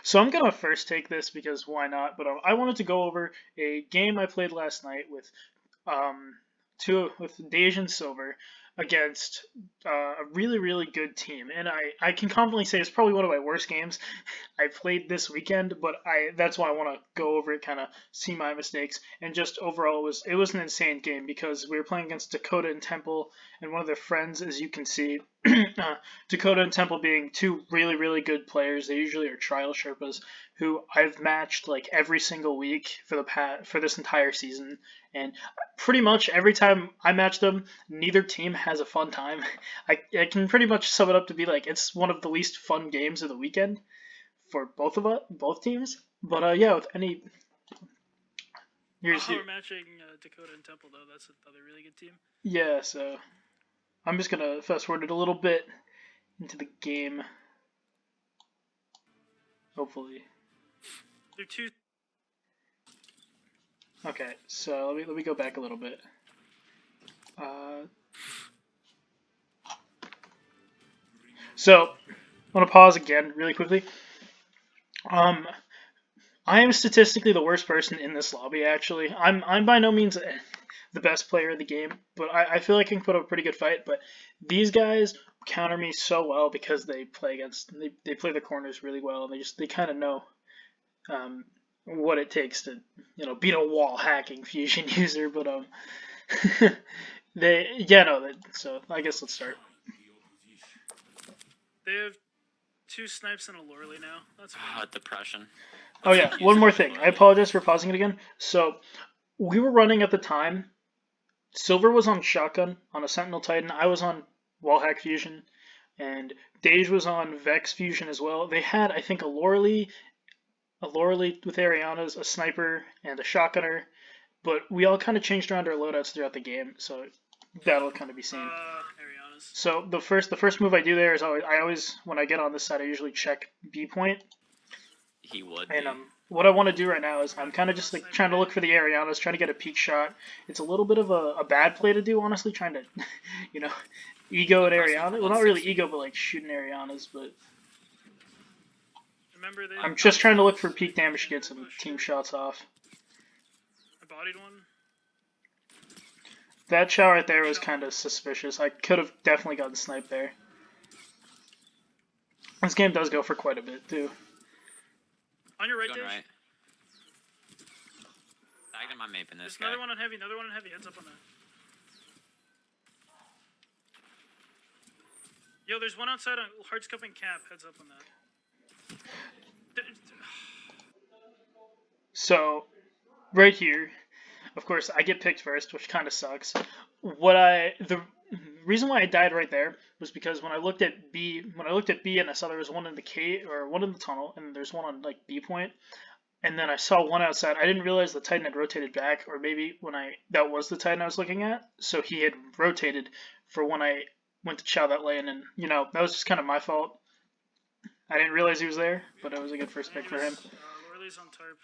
So I'm gonna first take this because why not? But I wanted to go over a game I played last night um, with Dej and Silver against a really good team, and I can confidently say it's probably one of my worst games I played this weekend. But that's why I want to go over it, kind of see my mistakes, and just overall it was an insane game because we were playing against Dakota and Temple and one of their friends, as you can see. Dakota and Temple being two really good players. They usually are trial Sherpas who I've matched like every single week for this entire season, and pretty much every time I match them, neither team has a fun time. I can pretty much sum it up to be like it's one of the least fun games of the weekend for both teams. But yeah, with any we're matching Dakota and Temple though. That's another really good team. Yeah, so I'm just gonna fast forward it a little bit into the game. Hopefully. They're two. Okay, so let me go back a little bit. So I'm gonna pause again really quickly. I am statistically the worst person in this lobby. Actually, I'm by no means the best player of the game, but I feel like I can put up a pretty good fight. But these guys counter me so well because they play the corners really well, and they kind of know what it takes to beat a wall hacking fusion user. But so I guess let's start. They have two snipes and a Loreley now. That's depression. Oh yeah, one more thing. I apologize for pausing it again. So we were running at the time. Silver was on shotgun on a Sentinel Titan. I was on wallhack fusion, and Dej was on Vex fusion as well. They had, I think, a Loreley with Ariana's, a sniper, and a shotgunner. But we all kind of changed around our loadouts throughout the game, so that'll kind of be seen. Ariana's. So the first move I do there is I always when I get on this side I usually check B point. He would. And what I want to do right now is I'm kind of just like trying to look for the Arianas, trying to get a peek shot. It's a little bit of a bad play to do, honestly, trying to, ego at Ariana. Well, not really ego, but like shooting Arianas. But I'm just trying to look for peak damage to get some team shots off. I bodied one. That shot right there was kind of suspicious. I could have definitely gotten sniped there. This game does go for quite a bit, too. On your right, Dave. Right. I got my map in this guy. Another one on heavy. Heads up on that. Yo, there's one outside on Hardscope and Cap. Heads up on that. So, right here, of course, I get picked first, which kind of sucks. The reason why I died right there was because when I looked at B and I saw there was one in the one in the tunnel, and there's one on like B point, and then I saw one outside. I didn't realize the Titan had rotated back, or maybe that was the Titan I was looking at, so he had rotated for when I went to chow that lane, and that was just kind of my fault. I didn't realize he was there, but it was a good first pick for him. Loreley's on tarp.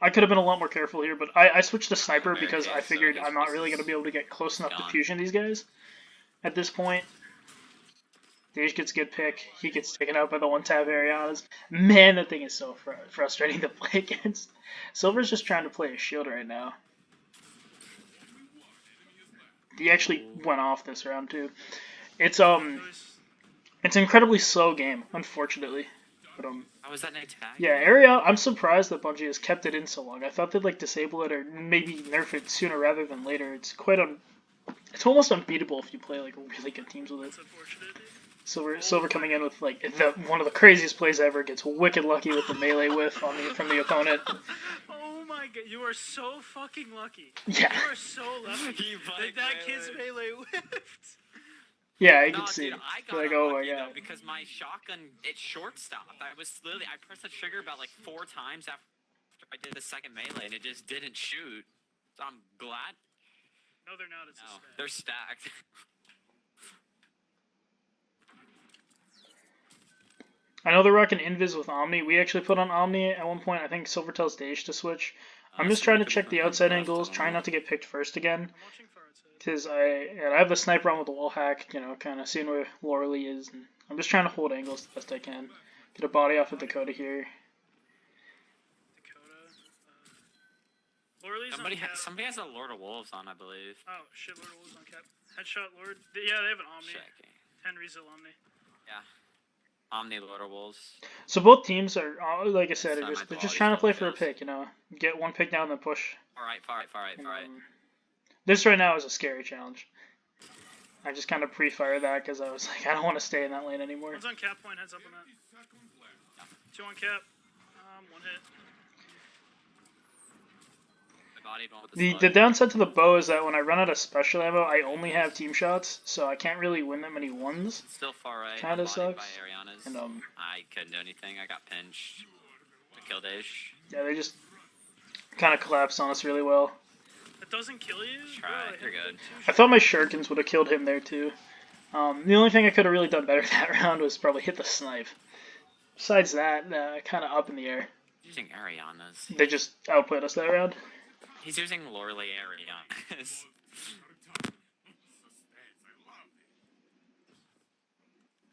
I could have been a lot more careful here, but I switched to sniper because I figured I'm not really going to be able to get close enough to fusion these guys at this point. Dej gets a good pick. He gets taken out by the one-tap Arianas. Man, that thing is so frustrating to play against. Silver's just trying to play a shield right now. He actually went off this round, too. It's an incredibly slow game, unfortunately. But, how was that night tag? Yeah, area. I'm surprised that Bungie has kept it in so long. I thought they'd like disable it or maybe nerf it sooner rather than later. It's it's almost unbeatable if you play like really good teams with it. That's unfortunate. Silver coming in with like one of the craziest plays ever. Gets wicked lucky with the melee whiff from the opponent. Oh my god, you are so fucking lucky. Yeah. You are so lucky. that kid's melee whiffed. Yeah, you can see. Dude, I got like, oh my god. Though, because my shotgun, it short stopped. I pressed the trigger about like 4 times after I did the second melee, and it just didn't shoot. So I'm glad. No, they're not. They're stacked. I know they're rocking Invis with Omni. We actually put on Omni at one point. I think Silver tells Dej to switch. I'm just trying to check the outside angles, trying not to get picked first again. Because I have the sniper on with the wall hack, kind of seeing where Loreley is. And I'm just trying to hold angles the best I can. Get a body off of Dakota here. Dakota. Lorley's Somebody, on cap. somebody has a Lord of Wolves on, I believe. Oh shit, Lord Wolves on cap. Headshot Lord. Yeah, they have an Omni. Checking. Henry's an Omni. Yeah. Omni Lord of Wolves. So both teams are, like I said, It's not my they're fault, just he's trying to still play for a kills. pick, you know. Get one pick down, then push. Far right, far right, far right, And, far right. this right now is a scary challenge. I just kind of pre-fired that because I was like, I don't want to stay in that lane anymore. One's on cap point, heads up on that. 2 on cap. 1 hit. I bodied one with The slug. downside to the bow is that when I run out of special ammo, I only have team shots, so I can't really win that many ones. Still far right. Kinda I'm bodied by sucks. Ariana's. And I couldn't do anything. I got pinched. I killed Ish. yeah, they just kind of collapsed on us really well. It doesn't kill you? Try, Bro, I you're hit good. I thought my shurikens would have killed him there too. The only thing I could have really done better that round was probably hit the snipe. Besides that, kind of up in the air. Using Ariana's. They just outplayed us that round. He's using Lorelei Ariana's.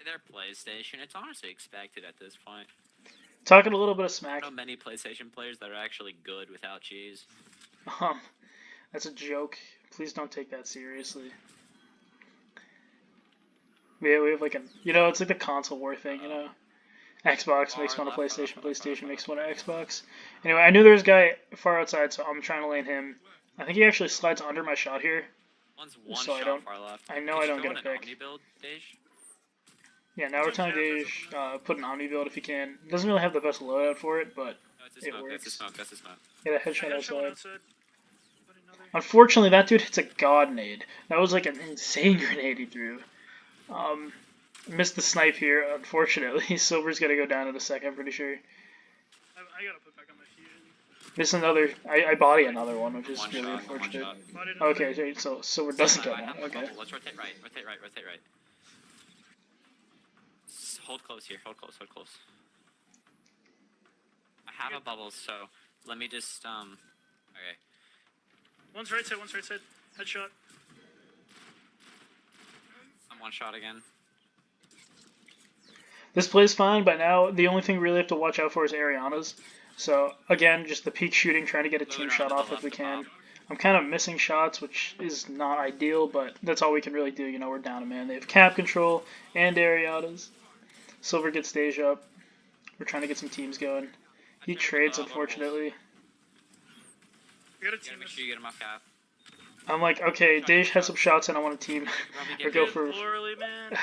Their PlayStation. It's honestly expected at this point. Talking a little bit of I smack. don't know many PlayStation players that are actually good without cheese. That's a joke. Please don't take that seriously. We have like it's like the console war thing, you know. Xbox makes fun of PlayStation, PlayStation makes fun of Xbox. Anyway, I knew there was a guy far outside, so I'm trying to lane him. I think he actually slides under my shot here. One's one So I shot don't- far left. I know Did I you don't throw get a in an pick. Omni build, Dej? Yeah, now we're telling Dej, put an Omni build if you can. Doesn't really have the best loadout for it, but No, it's a It smoke. That's a works. smoke. That's a smoke. yeah, the I headshot headshot one outside. outside. But another. Unfortunately, that dude hits a god nade. That was like an insane grenade he threw. Missed the snipe here, unfortunately. Silver's got to go down in a second, I'm pretty sure. I gotta put back on my fusion. This another. I body another one, which is One really shot, one unfortunate. shot. Bodied another. Okay, so Silver doesn't go I down. have my Okay. bubble. Let's rotate right. Rotate right. Rotate right. Hold close here. Hold close. Hold close. I have a bubble, so let me just Okay. One's right side, one's right side. Headshot. I'm one shot again. This plays fine, but now the only thing we really have to watch out for is Ariana's. So again, just the peak shooting, trying to get a team Moving shot around to off the if we left can. above. I'm kind of missing shots, which is not ideal, but that's all we can really do. You know, we're down a man. They have cap control and Ariana's. Silver gets stage up. We're trying to get some teams going. He trades, unfortunately. We got a You gotta team. make sure you get him off cap. I'm like, okay, Dej has some shots and I want a team. Probably Or get go good. for Loreley, man.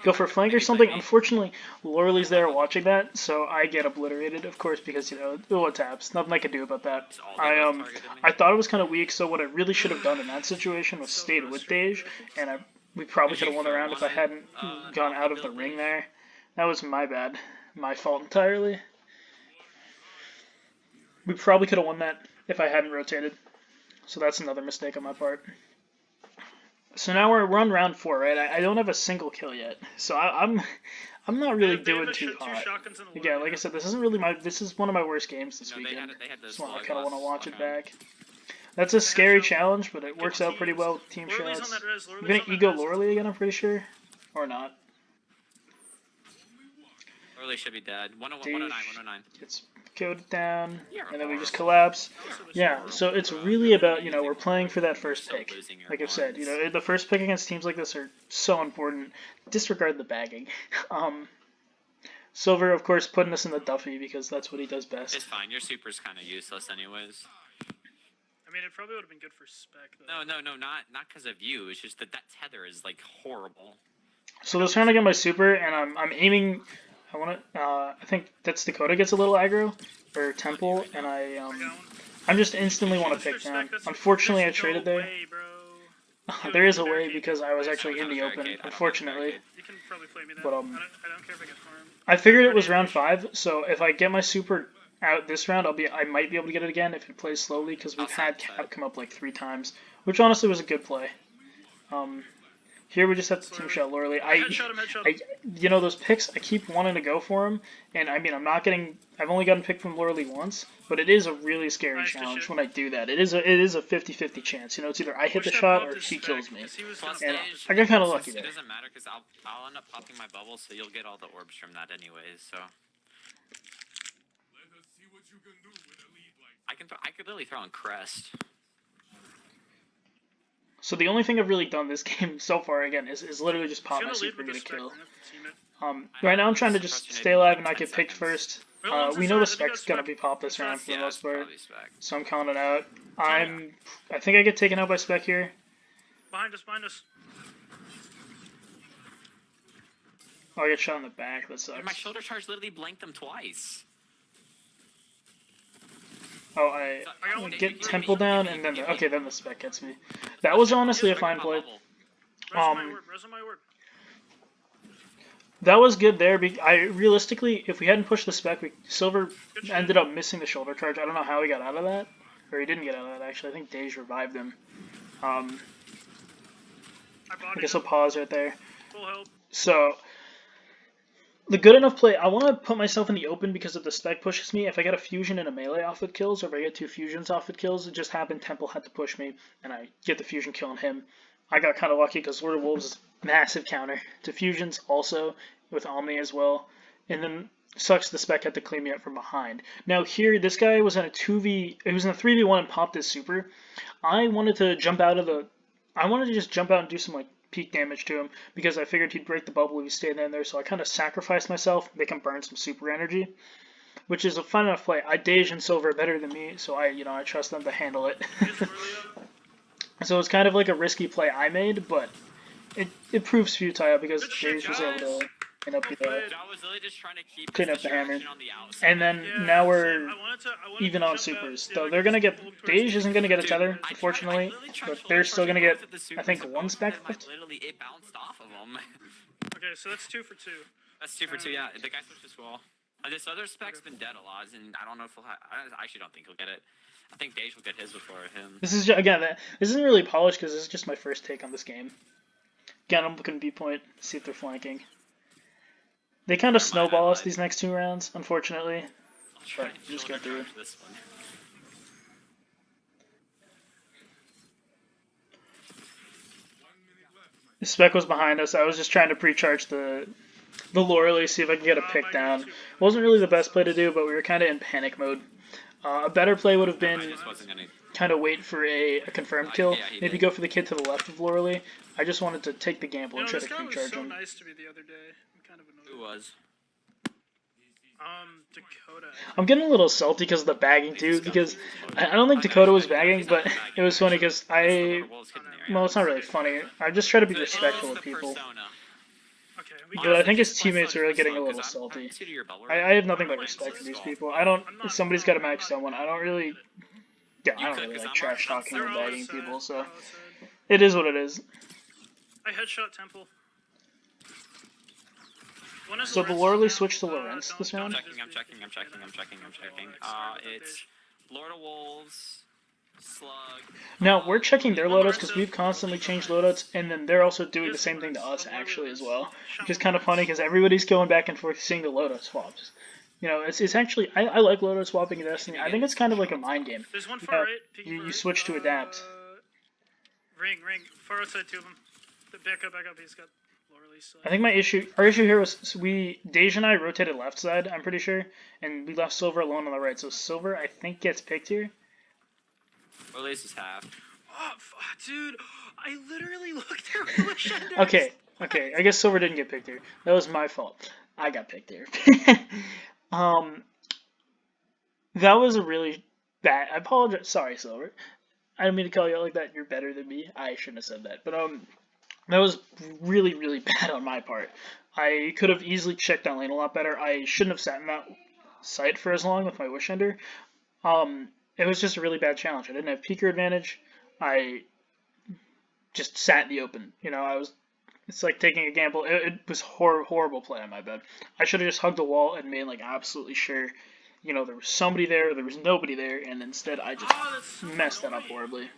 go for flank or something. Unfortunately, Loreley's there watching that, so I get obliterated, of course, because what taps. Nothing I can do about that. It's all they both targeted me. I thought it was kind of weak, so what I really should have done in that situation was So stayed with frustrating. Dej, and we probably Did could have you won the throw round if one I in, hadn't gone out of the build ring Dej? there. That was my bad, my fault entirely. We probably could have won that if I hadn't rotated. So that's another mistake on my part. So now we're on round 4, right? I don't have a single kill yet, so I'm not really They have doing a too two hot. shotguns and a Again, Loreley. like I said, this is one of my worst games this No, weekend. they had the So I slug kind of want to last watch it round. back. That's a scary headshot. challenge, but it Good works out pretty teams. well with team Loreley's shots. on that res. I'm Loreley's gonna on that ego res. Loreley again, I'm pretty sure, or not. Lorelei should be dead. 109, Dej 109. gets killed down, You're and then we just horrible. collapse. Also the Yeah, short so roll. it's really about, we're playing for that first Still pick. losing your Like I've said, ones. the first pick against teams like this are so important. Disregard the bagging. Silver, of course, putting us in the Duffy because that's what he does best. It's fine. Your super's kind of useless anyways. I mean, it probably would have been good for spec, though. No, not because of you. It's just that tether is like horrible. So this round I get my super, and I'm aiming. I want to. I think that's Dakota gets a little aggro, or Temple, and I got one. I'm just instantly want to Shoot pick for down. spec, that's- Unfortunately, I there's traded no there. way, bro. There is a way because I was actually in the open. Barricade. I don't have Unfortunately, barricade. You can probably play me that. But, I don't care if I get farm. I figured it was round 5. So if I get my super out this round, I might be able to get it again if it plays slowly because we've had Cap come up like 3 times, which honestly was a good play. Here we just have to team shot Loreley. You know, those picks, I keep wanting to go for them, and I mean, I've only gotten picked from Loreley once, but it is a really scary challenge when I do that. It is a 50-50 chance. You know, it's either I hit the shot or she kills me. And I got kind of lucky there. It doesn't matter because I'll end up popping my bubble, so you'll get all the orbs from that anyways. So I could literally throw on Crest. So the only thing I've really done this game so far, again, is literally just pop my super and get a kill. Right now I'm trying to just stay alive and not get picked first. We know the spec's gonna be popped this round for the most part, so I'm calling it out. I think I get taken out by spec here. Behind us. Oh, I get shot in the back. That sucks. My shoulder charge literally blanked them twice. Oh, I get temple down and then then the spec gets me. That was honestly a fine play. That was good there. Realistically, if we hadn't pushed the spec, Silver ended up missing the shoulder charge. I don't know how he got out of that, or he didn't get out of that. Actually, I think Dej revived him. I guess I'll pause right there. So. The good enough play, I want to put myself in the open because if the spec pushes me, if I get a fusion and a melee off with kills, or if I get 2 fusions off with kills, it just happened Temple had to push me, and I get the fusion kill on him. I got kind of lucky because Lord of Wolves is massive counter to fusions also, with Omni as well, and then sucks the spec had to clean me up from behind. Now here, this guy was in a 3v1 and popped his super. I wanted to just jump out and do some like peak damage to him because I figured he'd break the bubble if he stayed in there, so I kind of sacrificed myself, make him burn some super energy, which is a fun enough play. Dej and Silver are better than me, so I trust them to handle it. So it's kind of like a risky play I made, but it proves futile because Dej was able to clean up the hammer. And then now we're even on supers. So they're gonna get Dej isn't gonna get a tether, unfortunately, but they're still gonna get I think 1 spec left. Literally, it bounced off of them. Okay, so that's 2 for 2. That's 2 for 2. Yeah, the guy switched as well. This other spec's been dead a lot, and I don't know if he'll. I actually don't think he'll get it. I think Dej will get his before him. This is this isn't really polished because this is just my first take on this game. Again, I'm looking B point, see if they're flanking. They kind of snowball us these next 2 rounds, unfortunately. But just go through. This one. The spec was behind us. I was just trying to pre-charge the Loreley, see if I can get a pick down. Wasn't really the best play to do, but we were kind of in panic mode. A better play would have been kind of wait for a confirmed kill. Maybe go for the kid to the left of Loreley. I just wanted to take the gamble and try to pre-charge him. Nice to me the other day. I'm kind of annoyed. Who was? Dakota. I'm getting a little salty because of the bagging too, because I don't think Dakota was bagging, but it was funny because well, it's not really funny. I just try to be respectful of people. But I think his teammates are really getting a little salty. I have nothing but respect for these people. If somebody's got to match someone, I don't really like trash talking or bagging people, so it is what it is. I headshot Temple. So the Loreley switched to Lorenz this round? I'm checking. It's Lord of Wolves, Slug. Now, we're checking their loadouts because we've constantly changed loadouts, and then they're also doing the same thing to us, actually, as well. Which is kind of funny because everybody's going back and forth seeing the loadout swaps. You know, it's actually, I like loadout swapping in Destiny. I think it's kind of like a mind game. There's one far right. You switch to adapt. Ring. Far outside 2 of them. Back up. He's got Loreley's side. I think our issue here was Dej and I rotated left side, I'm pretty sure, and we left Silver alone on the right. So Silver, I think, gets picked here. Loreley's is half. Oh, dude, I literally looked at Wish Ender. Okay, I guess Silver didn't get picked here. That was my fault. I got picked here. That was a really bad. I apologize. Sorry, Silver. I don't mean to call you out like that. You're better than me. I shouldn't have said that. But that was really, really bad on my part. I could have easily checked that lane a lot better. I shouldn't have sat in that site for as long with my Wish Ender. It was just a really bad challenge. I didn't have peeker advantage. I just sat in the open. You know, it's like taking a gamble. It was horrible play on my bed. I should have just hugged the wall and made like absolutely sure, there was somebody there, there was nobody there, and instead I just messed that up horribly.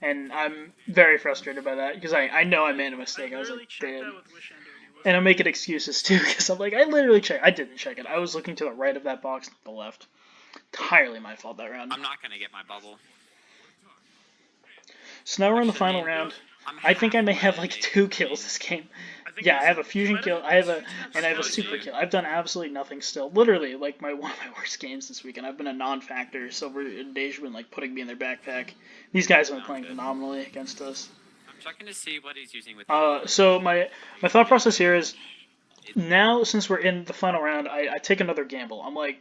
And I'm very frustrated by that because I know I made a mistake. I was literally like, checked damn. that with Wish Ender, and he wasn't. And I'm making excuses too because I'm like, I literally checked. I didn't check it. I was looking to the right of that box, not the left. Entirely my fault that round. I'm not gonna get my bubble. So now we're in the Actually, final round. I'm I think I may have halfway like 2 kills between- this game. I think Yeah, it I have a was- fusion might kill. have I have a two taps. and I have a Oh, super dude. kill. I've done absolutely nothing still. Literally, like one of my worst games this week, and I've been a non-factor. Silver and Deja have been like putting me in their backpack. These guys have been playing phenomenally against us. I'm checking to see what he's using with. So my thought process here is now since we're in the final round, I take another gamble. I'm like,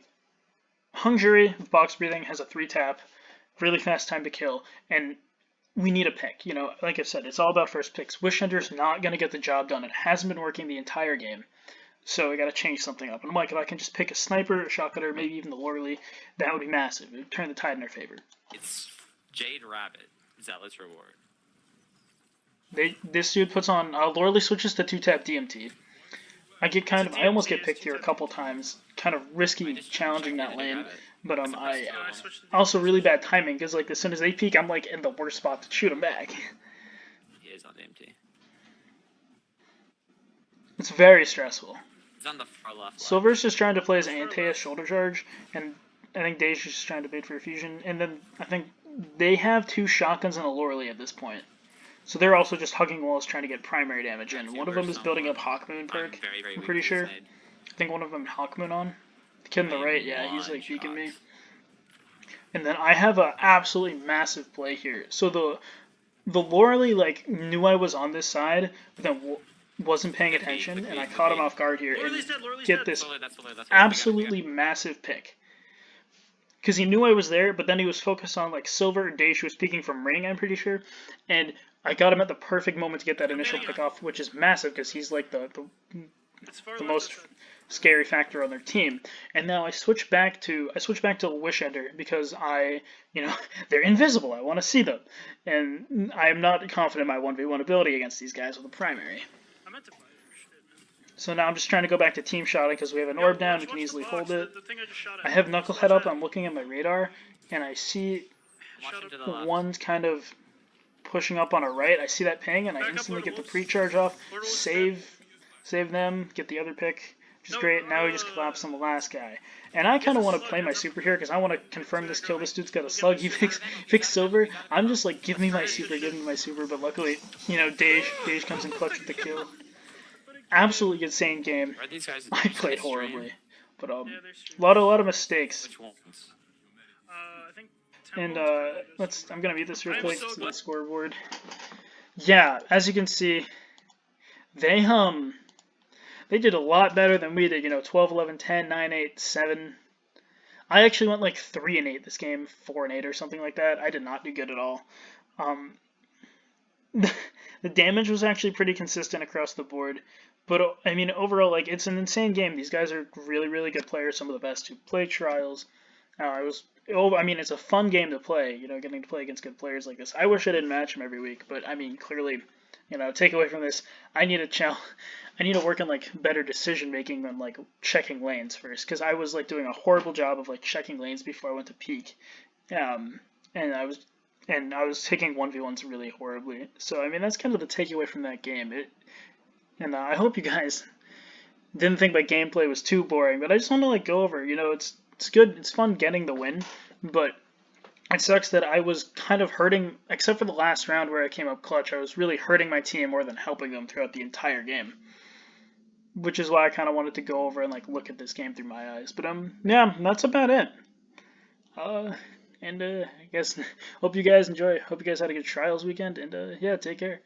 Hung Jury with box breathing has a 3-tap, really fast time to kill, and we need a pick. You know, like I said, it's all about first picks. Wish Ender's not going to get the job done. It hasn't been working the entire game. So I got to change something up. And I'm like, if I can just pick a sniper, a shotgunner, maybe even the Lorley, that would be massive. It would turn the tide in our favor. It's Jade Rabbit, Zealot's Reward. This dude puts on Lorley switches to 2-tap DMT. I almost get picked here a couple times, kind of risky challenging that lane, but I also really bad timing because like as soon as they peek, I'm like in the worst spot to shoot them back. He is on DMT. It's very stressful. He's on the far left. Silver's just trying to play his Antaeus shoulder charge, and I think Deja's just trying to bait for a fusion, and then I think they have 2 shotguns and a Lorley at this point. So they're also just hugging walls trying to get primary damage in. One of them is building up Hawkmoon perk, I'm pretty sure. I think one of them Hawkmoon on. The kid on the right, yeah, he's like beaking me. And then I have a absolutely massive play here. So the Lorley like knew I was on this side, but then wasn't paying attention, and I caught him off guard here and get this absolutely massive pick. Because he knew I was there, but then he was focused on like Silver and Deja was peeking from ring, I'm pretty sure, and I got him at the perfect moment to get that initial pick off, which is massive because he's like the most scary factor on their team. And now I switch back to Wish Ender because they're invisible. I want to see them, and I am not confident in my 1v1 ability against these guys with a primary. I meant to buy your shit, man. So now I'm just trying to go back to team shotting because we have an orb down. We can easily hold it. The thing I just shot at. I have Knucklehead up. I'm looking at my radar, and I see one's kind of pushing up on our right. I see that ping, and I instantly get the pre-charge off, save them, get the other pick, which is great. Now we just collapse on the last guy. And I kind of want to play my super here because I want to confirm this kill. This dude's got a slug. He picks Silver. I'm just like, give me my super. But luckily, Deja comes in clutch with the kill. Absolutely insane game. I played horribly, but a lot of mistakes. Which ones? I think. And I'm gonna mute this real quick to the scoreboard. Yeah, as you can see, they did a lot better than we did. 12, 11, 10, 9, 8, 7. I actually went like 3 and 8 this game, 4 and 8 or something like that. I did not do good at all. The damage was actually pretty consistent across the board. But, I mean, overall, like, it's an insane game. These guys are really, really good players, some of the best who play Trials. It's a fun game to play, getting to play against good players like this. I wish I didn't match them every week, but, I mean, clearly, take away from this, I need to work on, like, better decision-making than, like, checking lanes first, because I was, like, doing a horrible job of, like, checking lanes before I went to peak. And I was taking 1v1s really horribly. So, I mean, that's kind of the takeaway from that game. I hope you guys didn't think my gameplay was too boring, but I just want to like go over, it's good, it's fun getting the win, but it sucks that I was kind of hurting, except for the last round where I came up clutch, I was really hurting my team more than helping them throughout the entire game. Which is why I kind of wanted to go over and like look at this game through my eyes. But yeah, that's about it. I guess hope you guys enjoy. Hope you guys had a good Trials weekend, and yeah, take care.